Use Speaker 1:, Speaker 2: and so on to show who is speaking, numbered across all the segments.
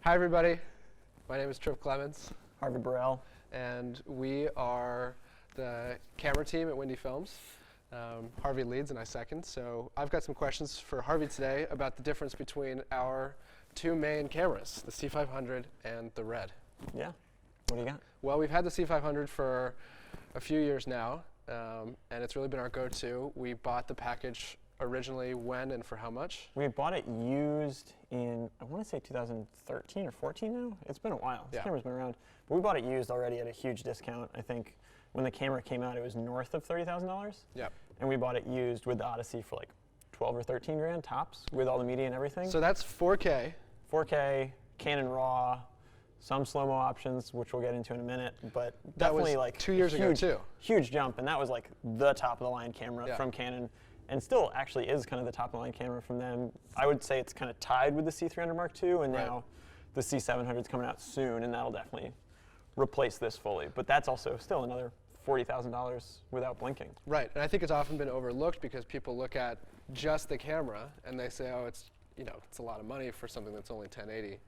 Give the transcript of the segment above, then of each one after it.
Speaker 1: Hi, everybody. My name is Tripp
Speaker 2: Harvey Burrell.
Speaker 1: and we are the camera team at Windy Films. Harvey leads and I second. So I've got some questions for Harvey today about the difference between our two main cameras, the C500 and the Red.
Speaker 2: Yeah. What do you got?
Speaker 1: Well, we've had the C500 for a few years now, and it's really been our go-to. We bought the package originally when and for how much?
Speaker 2: We bought it used in, I want to say 2013 or 14 now. It's been a while. This camera's been around. But we bought it used already at a huge discount. I think when the camera came out, it was north of $30,000.
Speaker 1: Yeah.
Speaker 2: And we bought it used with the Odyssey for like 12 or 13 grand tops with all the media and everything.
Speaker 1: So that's 4K.
Speaker 2: 4K, Canon RAW, some slow-mo options, which we'll get into in a minute, but
Speaker 1: That
Speaker 2: definitely
Speaker 1: was
Speaker 2: like
Speaker 1: 2 years ago too.
Speaker 2: Huge jump, and that was like the top-of-the-line camera from Canon, and still actually is kind of the top-of-the-line camera from them. I would say it's kind of tied with the C500 Mark II, and now the C700 is coming out soon, and that'll definitely replace this fully. But that's also still another $40,000 without blinking.
Speaker 1: Right, and I think it's often been overlooked because people look at just the camera and they say, oh, it's a lot of money for something that's only 1080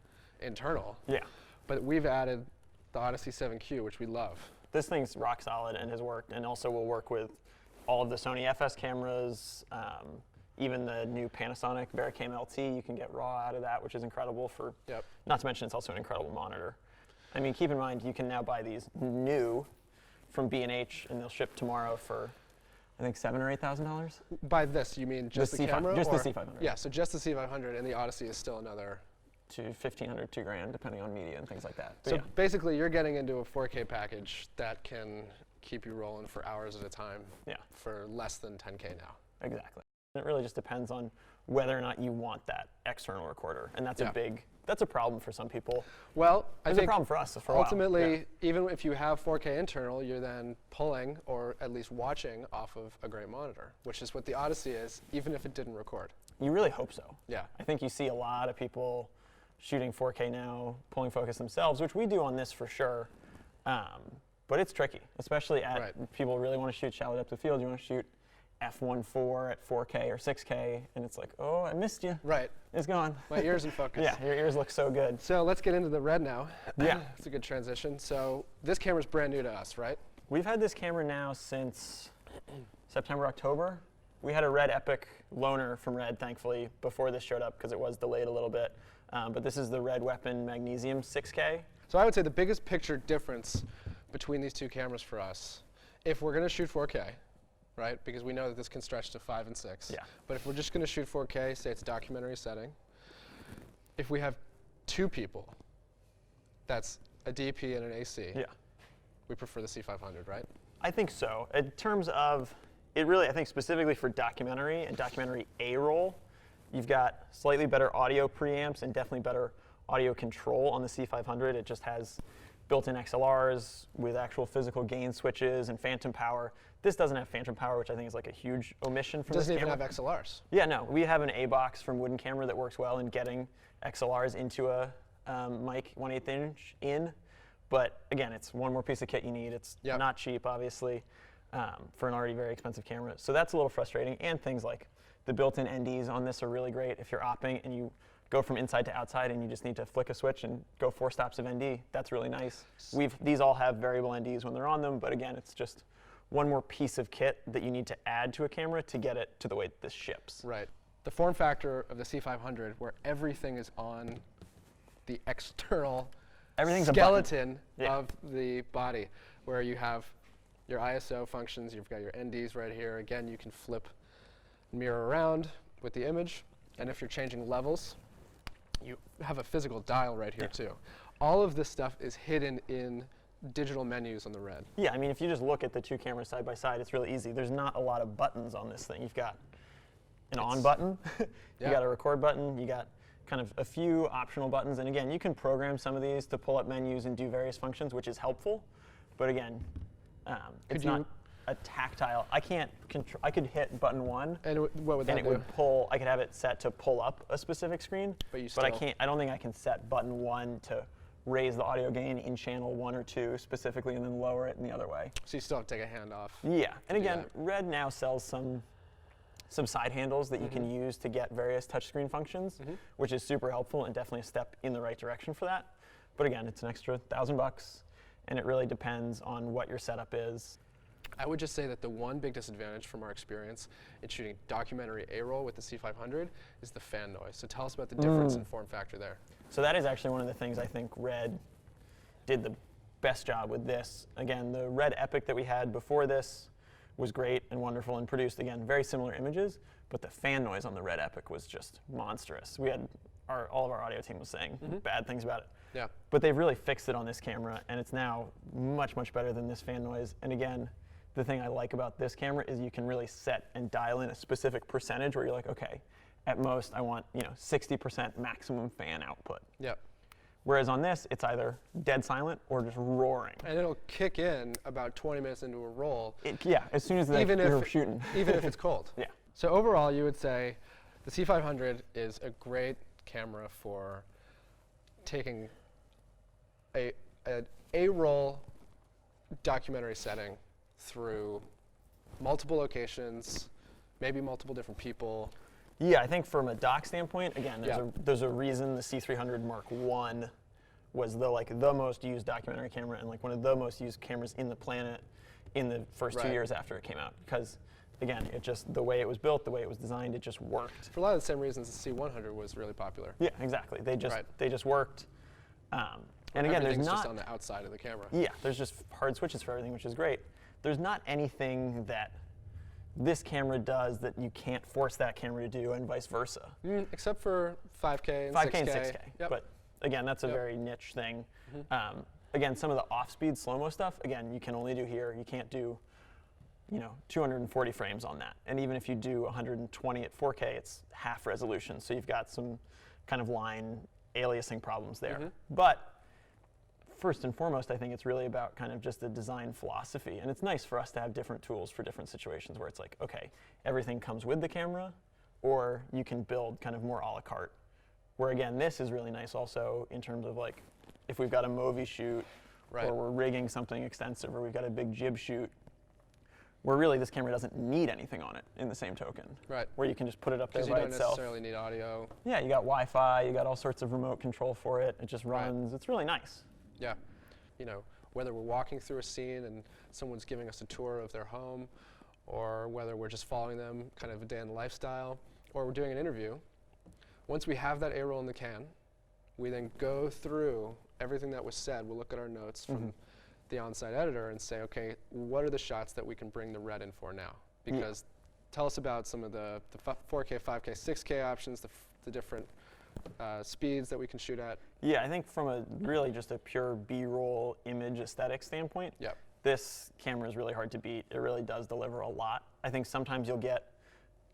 Speaker 1: internal.
Speaker 2: Yeah.
Speaker 1: But we've added the Odyssey 7Q, which we love.
Speaker 2: This thing's rock solid and has worked, and also will work with all of the Sony FS cameras, even the new Panasonic Barricam LT. You can get RAW out of that, which is incredible for, not to mention it's also an incredible monitor. I mean, keep in mind, you can now buy these new from B&H, and they'll ship tomorrow for, I think, $7,000 or $8,000.
Speaker 1: By this, you mean just the camera?
Speaker 2: Just the C500.
Speaker 1: Yeah, so just the C500, and the Odyssey is still another
Speaker 2: to $1,500, $2 grand, depending on media and things like that.
Speaker 1: But so basically, you're getting into a 4K package that can keep you rolling for hours at a time for less than 10K now.
Speaker 2: Exactly. It really just depends on whether or not you want that external recorder, and that's that's a problem for some people.
Speaker 1: Well, I think
Speaker 2: it's a problem for us for a
Speaker 1: ultimately,
Speaker 2: while.
Speaker 1: even if you have 4K internal, you're then pulling or at least watching off of a great monitor, which is what the Odyssey is, even if it didn't record.
Speaker 2: You really hope so.
Speaker 1: Yeah.
Speaker 2: I think you see a lot of people shooting 4K now, pulling focus themselves, which we do on this for sure. But it's tricky, especially at people really want to shoot shallow depth of field. You want to shoot f1.4 at 4K or 6K, and it's like, oh, I missed you.
Speaker 1: Right.
Speaker 2: It's gone.
Speaker 1: My ear's in focus.
Speaker 2: Yeah, your ears look so good.
Speaker 1: So let's get into the Red now.
Speaker 2: Yeah.
Speaker 1: It's a good transition. So this camera's brand new to us, right?
Speaker 2: We've had this camera now since September, October. We had a Red Epic loaner from Red, thankfully, before this showed up because it was delayed a little bit. But this is the Red Weapon Magnesium 6K.
Speaker 1: So I would say the biggest picture difference between these two cameras for us, if we're going to shoot 4K, right, because we know that this can stretch to 5 and 6.
Speaker 2: Yeah.
Speaker 1: But if we're just going to shoot 4K, say it's a documentary setting, if we have two people, that's a DP and an AC, we prefer the C500, right?
Speaker 2: I think so. In terms of, it really, I think specifically for documentary and documentary A-roll, you've got slightly better audio preamps and definitely better audio control on the C500. It just has built-in XLRs with actual physical gain switches and phantom power. This doesn't have phantom power, which I think is like a huge omission from this camera.
Speaker 1: Doesn't even have XLRs.
Speaker 2: Yeah, no. We have an A-box from Wooden Camera that works well in getting XLRs into a mic 1/8 inch in. But again, it's one more piece of kit you need. It's not cheap, obviously, for an already very expensive camera. So that's a little frustrating. And things like the built-in NDs on this are really great. If you're opping and you go from inside to outside and you just need to flick a switch and go 4 stops of ND, that's really nice. These all have variable NDs when they're on them, but again, it's just one more piece of kit that you need to add to a camera to get it to the way this ships.
Speaker 1: Right. The form factor of the C500, where everything is on the external skeleton of the body, where you have your ISO functions, you've got your NDs right here. Again, you can flip mirror around with the image, and if you're changing levels, you have a physical dial right here too. All of this stuff is hidden in digital menus on the Red.
Speaker 2: Yeah, I mean, if you just look at the two cameras side by side, it's really easy. There's not a lot of buttons on this thing. You've got an on button, you got a record button, you got kind of a few optional buttons, and again, you can program some of these to pull up menus and do various functions, which is helpful, but again, it's not a tactile. I can't control. I could hit button 1,
Speaker 1: and what would that do?
Speaker 2: And it would pull. I could have it set to pull up a specific screen, but I can't. I don't think I can set button 1 to raise the audio gain in channel 1 or 2 specifically, and then lower it in the other way.
Speaker 1: So you still have to take a hand off.
Speaker 2: Yeah, and again, Red now sells some some side handles that you can use to get various touchscreen functions, which is super helpful and definitely a step in the right direction for that. But again, it's an extra $1,000, and it really depends on what your setup is.
Speaker 1: I would just say that the one big disadvantage from our experience in shooting documentary A-roll with the C500 is the fan noise. So tell us about the difference in form factor there.
Speaker 2: So that is actually one of the things I think Red did the best job with this. Again, the Red Epic that we had before this was great and wonderful and produced, again, very similar images, but the fan noise on the Red Epic was just monstrous. We had all of our audio team was saying bad things about it.
Speaker 1: Yeah.
Speaker 2: But they've really fixed it on this camera, and it's now much, much better than this fan noise. And again, the thing I like about this camera is you can really set and dial in a specific percentage where you're like, okay, at most I want 60% maximum fan output.
Speaker 1: Yep.
Speaker 2: Whereas on this, it's either dead silent or just roaring.
Speaker 1: And it'll kick in about 20 minutes into a roll.
Speaker 2: Yeah, as soon as you're shooting.
Speaker 1: Even if it's cold.
Speaker 2: Yeah.
Speaker 1: So overall, you would say the C500 is a great camera for taking a A-roll documentary setting through multiple locations, maybe multiple different people.
Speaker 2: Yeah, I think from a dock standpoint, again, there's a reason the C300 Mark I was the most used documentary camera and one of the most used cameras in the planet in the first 2 years after it came out. Because again, it just, the way it was built, the way it was designed, it just worked.
Speaker 1: For a lot of the same reasons the C100 was really popular.
Speaker 2: Yeah, exactly. They just worked. And again, there's not
Speaker 1: just on the outside of the camera.
Speaker 2: Yeah, there's just hard switches for everything, which is great. There's not anything that this camera does that you can't force that camera to do, and vice versa.
Speaker 1: Except for 5K and
Speaker 2: 5K
Speaker 1: 6K.
Speaker 2: and 6K.
Speaker 1: Yep.
Speaker 2: But again, that's a very niche thing. Again, some of the off-speed slow-mo stuff, again, you can only do here. You can't do 240 frames on that. And even if you do 120 at 4K, it's half resolution. So you've got some kind of line aliasing problems there. But first and foremost, I think it's really about kind of just the design philosophy. And it's nice for us to have different tools for different situations where it's like, okay, everything comes with the camera, or you can build kind of more a la carte. Where again, this is really nice also in terms of if we've got a movie shoot, or we're rigging something extensive, or we've got a big jib shoot, where really this camera doesn't need anything on it in the same token.
Speaker 1: Right.
Speaker 2: Where you can just put it up there by
Speaker 1: itself. Because you don't
Speaker 2: itself.
Speaker 1: necessarily need audio.
Speaker 2: Yeah, you got Wi-Fi, you got all sorts of remote control for it. It just runs. It's really nice.
Speaker 1: Yeah. Whether we're walking through a scene and someone's giving us a tour of their home, or whether we're just following them, kind of a day in the lifestyle, or we're doing an interview, once we have that A-roll in the can, we then go through everything that was said. We'll look at our notes from the on-site editor and say, okay, what are the shots that we can bring the Red in for now? Because tell us about some of the 4K, 5K, 6K options, the different speeds that we can shoot at.
Speaker 2: Yeah, I think from a really just a pure B-roll image aesthetic standpoint, this camera is really hard to beat. It really does deliver a lot. I think sometimes you'll get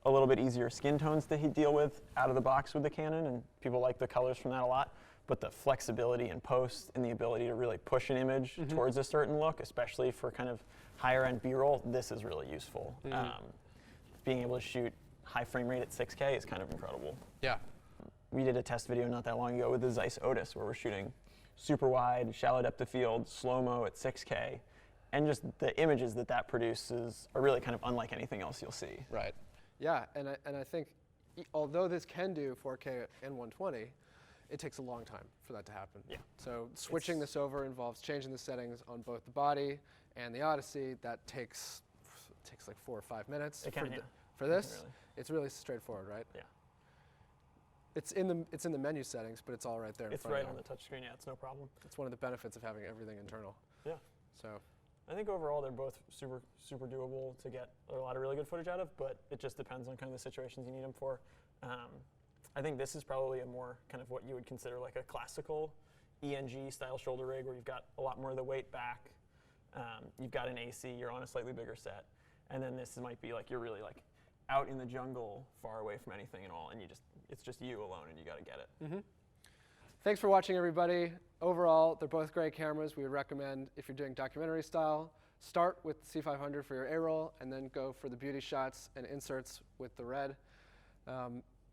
Speaker 2: a little bit easier skin tones to deal with out of the box with the Canon, and people like the colors from that a lot. But the flexibility in post and the ability to really push an image towards a certain look, especially for kind of higher end B-roll, this is really useful. Being able to shoot high frame rate at 6K is kind of incredible.
Speaker 1: Yeah.
Speaker 2: We did a test video not that long ago with the Zeiss Otis where we're shooting super wide, shallow depth of field, slow-mo at 6K. And just the images that produces are really kind of unlike anything else you'll see.
Speaker 1: Right. Yeah, and I think although this can do 4K and 120, it takes a long time for that to happen. Yeah. So switching this over involves changing the settings on both the body and the Odyssey. That takes like 4 or 5 minutes. For this, it's really straightforward, right?
Speaker 2: Yeah.
Speaker 1: It's in the menu settings, but it's all right there in front of you.
Speaker 2: It's right on the touchscreen. Yeah, it's no problem.
Speaker 1: It's one of the benefits of having everything internal.
Speaker 2: Yeah.
Speaker 1: So
Speaker 2: I think overall they're both super doable to get a lot of really good footage out of, but it just depends on kind of the situations you need them for. I think this is probably a more kind of what you would consider like a classical ENG style shoulder rig where you've got a lot more of the weight back. You've got an AC, you're on a slightly bigger set. And then this might be like you're really like out in the jungle far away from anything at all, and it's just you alone and you got to get it.
Speaker 1: Thanks for watching, everybody. Overall, they're both great cameras. We would recommend, if you're doing documentary style, start with C500 for your A-roll and then go for the beauty shots and inserts with the Red.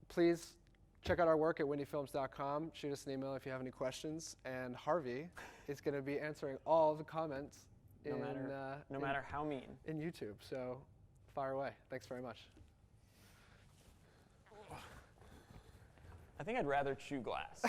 Speaker 1: Please check out our work at windyfilms.com. Shoot us an email if you have any questions. And Harvey is going to be answering all the comments
Speaker 2: no matter how mean.
Speaker 1: in YouTube. So fire away. Thanks very much.
Speaker 2: think I'd rather chew glass.